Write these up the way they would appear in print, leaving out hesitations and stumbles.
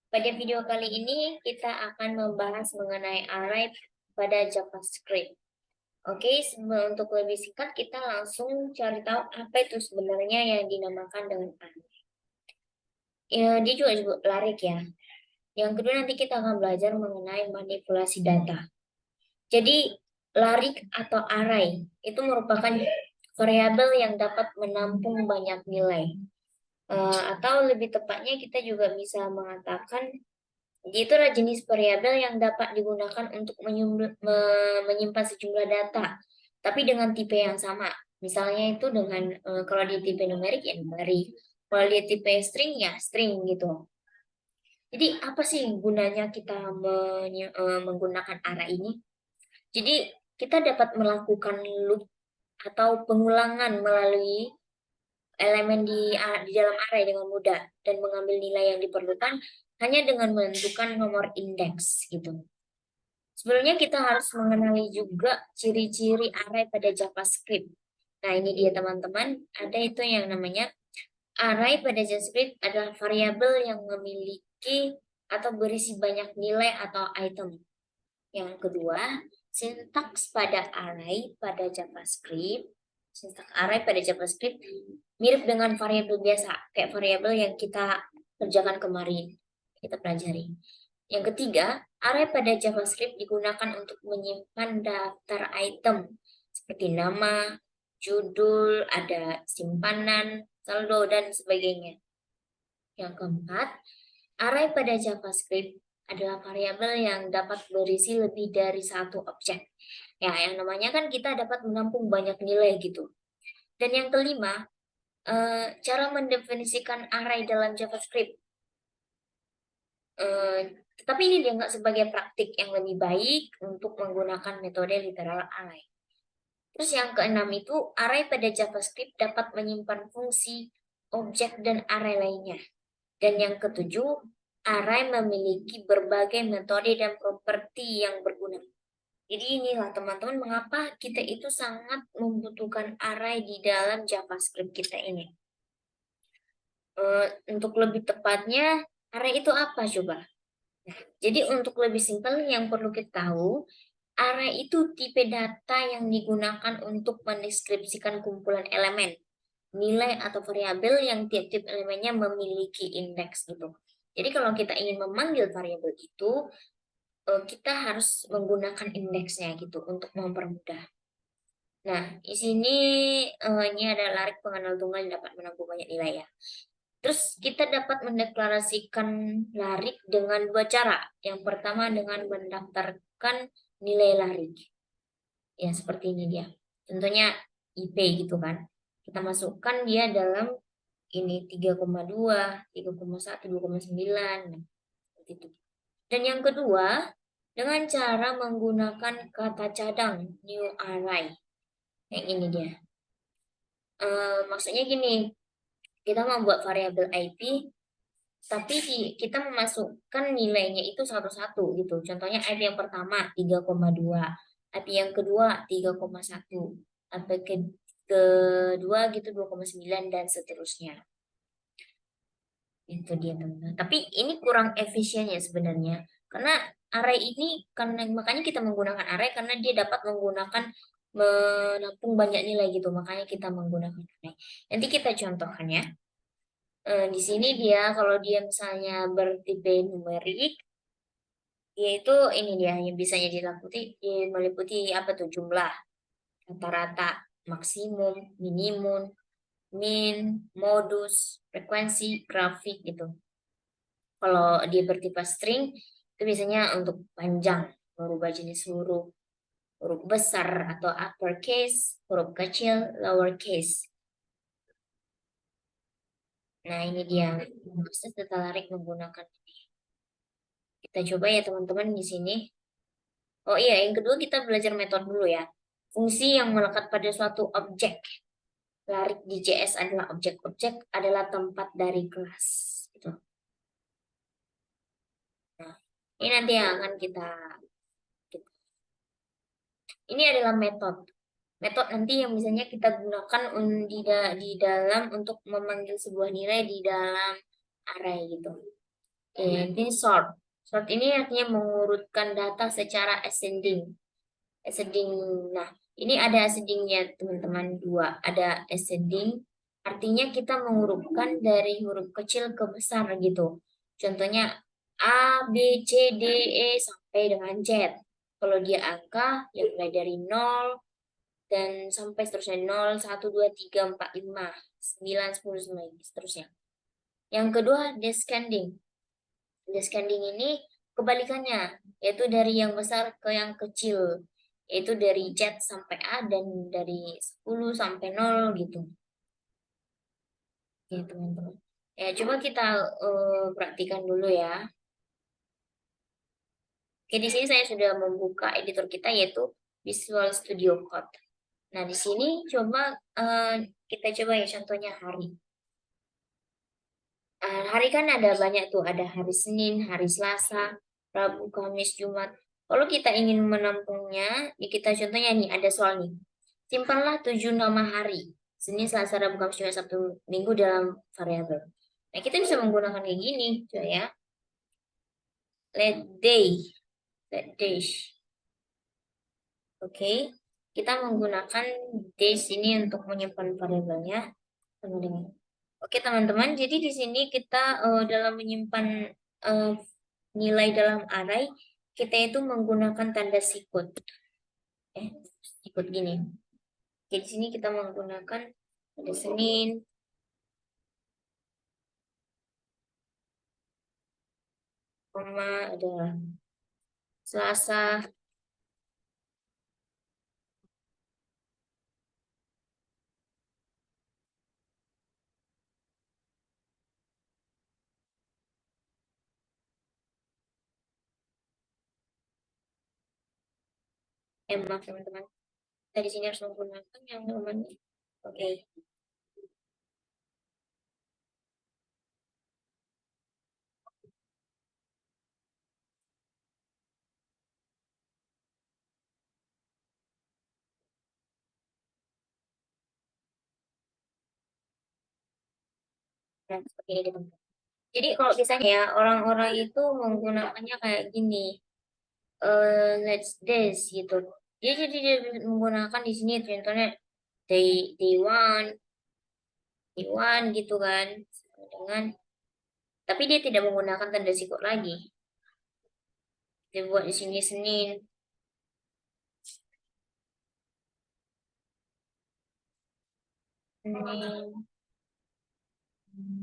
Pada video kali ini kita akan membahas mengenai array pada JavaScript. Oke, untuk lebih singkat kita langsung cari tahu apa itu sebenarnya yang dinamakan dengan array. Ya, dia juga disebut larik ya. Yang kedua nanti kita akan belajar mengenai manipulasi data. Jadi larik atau array itu merupakan variabel yang dapat menampung banyak nilai. Atau lebih tepatnya kita juga bisa mengatakan itu adalah jenis variabel yang dapat digunakan untuk menyimpan sejumlah data, tapi dengan tipe yang sama. Misalnya itu dengan kalau dia tipe numerik ya numerik, kalau dia tipe string ya string gitu. Jadi apa sih gunanya kita menggunakan array ini? Jadi kita dapat melakukan loop atau pengulangan melalui elemen di dalam array dengan mudah dan mengambil nilai yang diperlukan hanya dengan menentukan nomor indeks gitu. Sebenarnya kita harus mengenali juga ciri-ciri array pada JavaScript. Nah, ini dia teman-teman, ada itu yang namanya array pada JavaScript adalah variabel yang memiliki atau berisi banyak nilai atau item. Yang kedua, sintaks pada array pada JavaScript. Sintaks array pada JavaScript mirip dengan variabel biasa, kayak variabel yang kita kerjakan kemarin, kita pelajari. Yang ketiga, array pada JavaScript digunakan untuk menyimpan daftar item seperti nama, judul, ada simpanan, saldo, dan sebagainya. Yang keempat, array pada JavaScript adalah variabel yang dapat berisi lebih dari satu objek. Ya, yang namanya kan kita dapat menampung banyak nilai gitu. Dan yang kelima, cara mendefinisikan array dalam JavaScript. Tetapi ini dianggap sebagai praktik yang lebih baik untuk menggunakan metode literal array. Terus yang keenam itu, array pada JavaScript dapat menyimpan fungsi, objek, dan array lainnya. Dan yang ketujuh, array memiliki berbagai metode dan properti yang berguna. Jadi inilah teman-teman mengapa kita itu sangat membutuhkan array di dalam JavaScript kita ini. Untuk lebih tepatnya, array itu apa coba? Jadi untuk lebih simpel yang perlu kita tahu, array itu tipe data yang digunakan untuk mendeskripsikan kumpulan elemen, nilai atau variabel yang tiap-tiap elemennya memiliki indeks gitu. Jadi kalau kita ingin memanggil variabel itu, kita harus menggunakan indeksnya gitu untuk mempermudah. Nah, di sini ini ada larik pengenal tunggal yang dapat menampung banyak nilai ya. Terus kita dapat mendeklarasikan larik dengan dua cara. Yang pertama dengan mendaftarkan nilai larik. Ya, seperti ini dia. Contohnya IP gitu kan. Kita masukkan dia dalam ini 3,2, 3,1, 2,9. Nah, seperti itu. Dan yang kedua, dengan cara menggunakan kata cadang new array. Yang ini dia. Maksudnya gini, kita membuat variabel IP tapi kita memasukkan nilainya itu satu-satu gitu. Contohnya IP yang pertama 3,2, IP yang kedua 3,1, IP kedua gitu 2,9 dan seterusnya. Itu dia teman-teman. Tapi ini kurang efisien ya sebenarnya. Karena array ini karena makanya kita menggunakan array karena dia dapat menggunakan menampung banyak nilai gitu. Makanya kita menggunakan array. Nanti kita contohkan ya. Di sini dia kalau dia misalnya bertipe numerik, yaitu ini dia yang bisanya meliputi apa tuh jumlah, rata-rata, maksimum, minimum, min, modus, frekuensi, grafik gitu. Kalau dia bertipe string, itu biasanya untuk panjang, merubah jenis huruf, huruf besar atau uppercase, huruf kecil, lowercase. Nah, ini dia. Proses tertarik menggunakan ini. Kita coba ya teman-teman di sini. Oh iya, yang kedua kita belajar metode dulu ya. Fungsi yang melekat pada suatu objek. Larik di JS adalah objek-objek adalah tempat dari kelas. Gitu. Nah, ini nanti yang akan ini adalah metode. Metode nanti yang misalnya kita gunakan di dalam untuk memanggil sebuah nilai di dalam array gitu. Ini sort. Sort ini artinya mengurutkan data secara ascending. Ascending. Nah, ini ada ascendingnya teman-teman dua. Ada ascending, artinya kita mengurutkan dari huruf kecil ke besar gitu. Contohnya A, B, C, D, E sampai dengan Z. Kalau dia angka, ya mulai dari 0 dan sampai seterusnya 0, 1, 2, 3, 4, 5, 9, 10, 11, seterusnya. Yang kedua, descending. Descending ini kebalikannya, yaitu dari yang besar ke yang kecil, yaitu dari Z sampai A dan dari 10 sampai 0 gitu. Ya, teman-teman. Ya, coba kita praktikan dulu ya. Oke, di sini saya sudah membuka editor kita yaitu Visual Studio Code. Nah, di sini coba kita coba ya contohnya hari. Hari kan ada banyak tuh, ada hari Senin, hari Selasa, Rabu, Kamis, Jumat. Kalau kita ingin menampungnya, ya kita contohnya nih, ada soal nih. Simpanlah 7 nama hari. Senin, Selasa, Rabu, Kamis, Jumat, Sabtu, Minggu dalam variabel. Nah, kita bisa menggunakan kayak gini, coba ya. Let day, let days. Oke, kita menggunakan days ini untuk menyimpan variabelnya. Teman-teman. Oke, teman-teman. Jadi di sini kita dalam menyimpan eh, nilai dalam array, kita itu menggunakan tanda sikut. Sikut gini. Oke, di sini kita menggunakan ada Senin, koma, ada Selasa, maaf teman-teman. Kita di sini harus menggunakan yang namanya. Oke. Nah, seperti ini teman-teman. Jadi kalau misalnya ya orang-orang itu menggunakannya kayak gini, let's this gitu. Dia menggunakan di sini contohnya day one, day one gitu kan, dengan tapi dia tidak menggunakan tanda sikut lagi. Dia buat di sini Senin, Senin,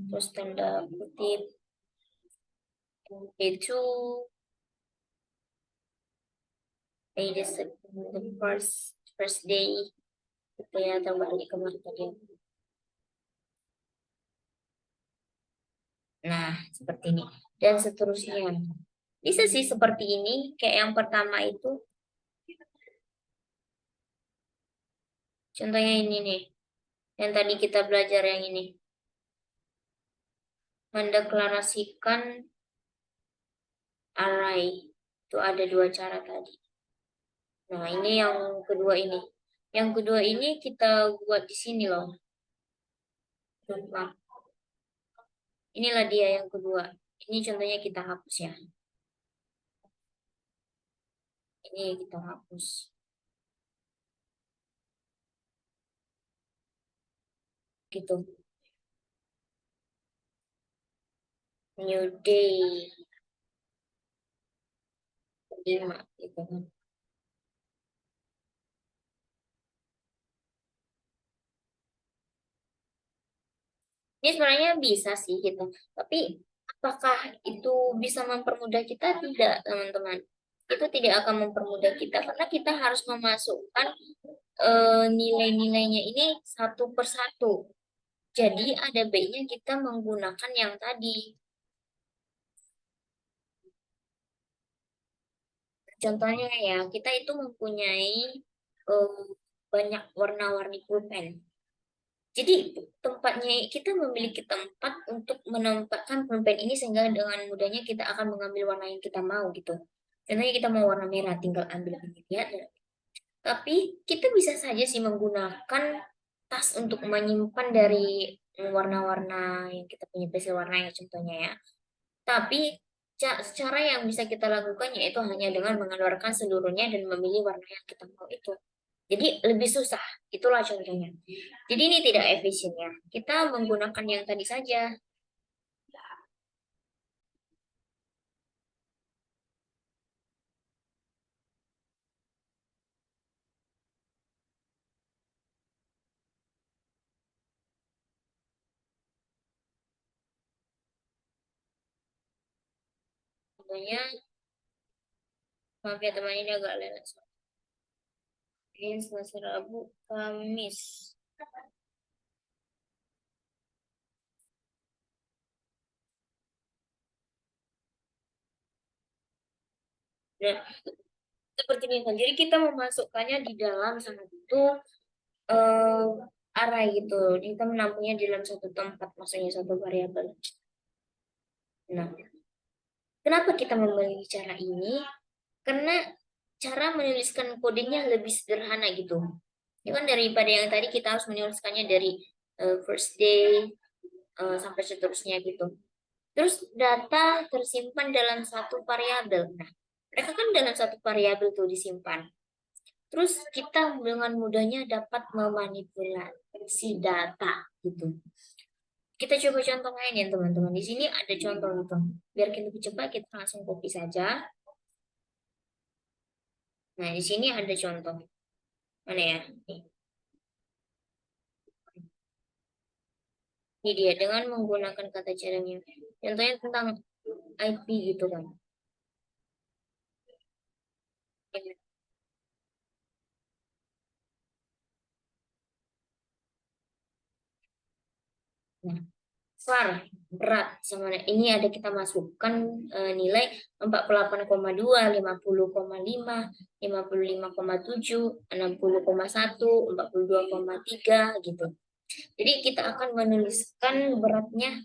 terus tanda kutip itu day the first day gitu ya terbalik kemarin tadi. Nah, seperti ini dan seterusnya. Bisa sih seperti ini, kayak yang pertama itu. Contohnya ini nih, yang tadi kita belajar yang ini. Mendeklarasikan array. Itu ada dua cara tadi. Nah, ini yang kedua ini. Yang kedua ini kita buat di sini loh. Nah, inilah dia yang kedua. Ini contohnya kita hapus ya. Ini kita hapus. Gitu. New day. 5 gitu kan. Ini sebenarnya bisa sih gitu. Tapi apakah itu bisa mempermudah kita? Tidak, teman-teman. Itu tidak akan mempermudah kita karena kita harus memasukkan nilai-nilainya ini satu per satu. Jadi ada baiknya kita menggunakan yang tadi. Contohnya ya, kita itu mempunyai eh, banyak warna-warni pulpen. Jadi tempatnya kita memiliki tempat untuk menempatkan pulpen ini sehingga dengan mudahnya kita akan mengambil warna yang kita mau gitu. Contohnya kita mau warna merah, tinggal ambil lihat. Tapi kita bisa saja sih menggunakan tas untuk menyimpan dari warna-warna yang kita punya pensil warna ya contohnya ya. Tapi cara yang bisa kita lakukan yaitu hanya dengan mengeluarkan seluruhnya dan memilih warna yang kita mau itu. Jadi lebih susah, itulah contohnya. Jadi ini tidak efisien ya. Kita menggunakan yang tadi saja. Contohnya, maaf ya teman ini agak lelet. Senin, Selasa, Rabu, Kamis. Nah, seperti ini kan. Jadi kita memasukkannya di dalam satu eh, array gitu. Kita menampungnya di dalam satu tempat, maksudnya satu variabel. Nah, kenapa kita memilih cara ini? Karena cara menuliskan kodenya lebih sederhana gitu. Ya kan daripada yang tadi kita harus menuliskannya dari first day sampai seterusnya gitu. Terus data tersimpan dalam satu variabel. Nah, mereka kan dalam satu variabel tuh disimpan. Terus kita dengan mudahnya dapat memanipulasi data gitu. Kita coba contoh lain ya teman-teman. Di sini ada contoh gitu. Biar kita lebih cepat kita langsung copy saja. Nah, di sini ada contoh. Mana ya? Ini dia dengan menggunakan kata caranya. Contohnya tentang IP gitu kan. Nah, var berat sama ini ada kita masukkan nilai 48,2, 50,5, 55,7, 60,1, 42,3 gitu. Jadi kita akan menuliskan beratnya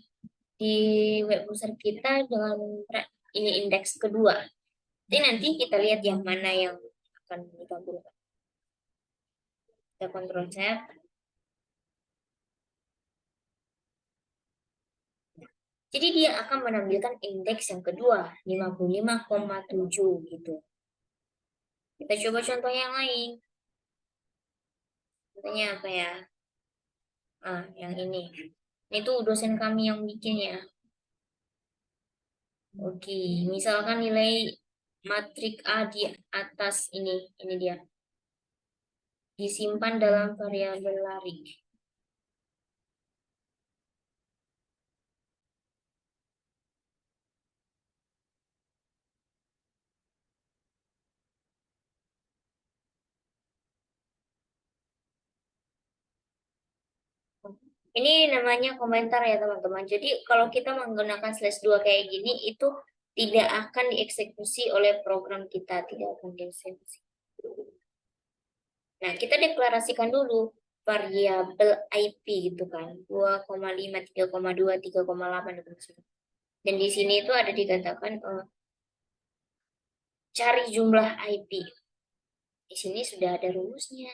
di web browser kita dengan ini indeks kedua. Jadi nanti kita lihat yang mana yang akan ditampilkan. Kita kontrol Z. Jadi dia akan menampilkan indeks yang kedua, 55,7 gitu. Kita coba contoh yang lain. Contohnya apa ya? Yang ini. Ini tuh dosen kami yang bikin ya. Oke, misalkan nilai matrik A di atas ini dia. Disimpan dalam variabel lari. Ini namanya komentar ya teman-teman. Jadi kalau kita menggunakan slash 2 kayak gini, itu tidak akan dieksekusi oleh program kita. Tidak akan dieksekusi. Nah, kita deklarasikan dulu variabel IP gitu kan. 2,5, 3,2, 3,8 gitu. Dan di sini itu ada dikatakan cari jumlah IP. Di sini sudah ada rumusnya.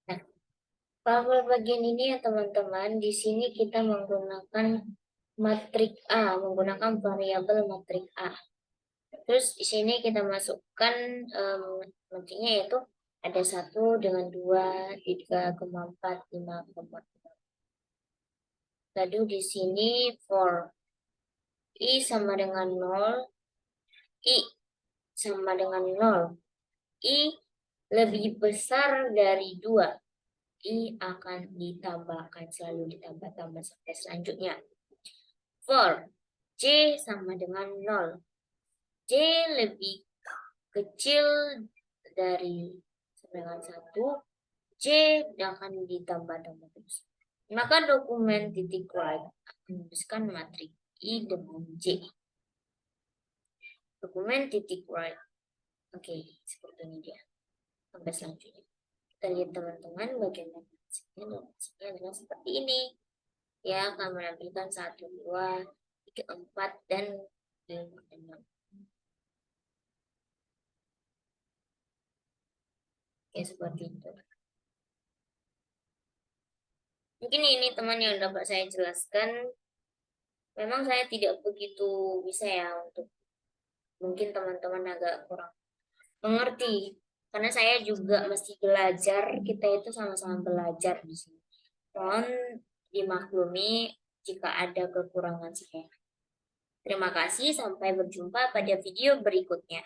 Nah, pada bagian ini ya teman-teman, di sini kita menggunakan matrik A, menggunakan variabel matrik A. Terus di sini kita masukkan matriknya yaitu ada 1 dengan 2, 3,4, 5,6. Lalu di sini for I sama dengan 0, I sama dengan 0. I lebih besar dari 2. I akan ditambahkan, selalu ditambah-tambah sampai selanjutnya. For J sama dengan 0. J lebih kecil dari dengan 1. J akan ditambah-tambah terus. Maka dokumen titik write akan menuliskan matrik I dengan J. Dokumen titik write. Oke, seperti ini dia. Sampai selanjutnya. kita lihat teman-teman bagaimana hasilnya, dan hasilnya adalah seperti ini. Ya, akan menampilkan 1, 2, 3, 4, dan 5, 6. Ya, seperti itu. Mungkin ini teman yang dapat saya jelaskan. Memang saya tidak begitu bisa ya untuk, mungkin teman-teman agak kurang mengerti. Karena saya juga masih belajar, kita itu sama-sama belajar di sini. Mohon dimaklumi jika ada kekurangan saya. Terima kasih, sampai berjumpa pada video berikutnya.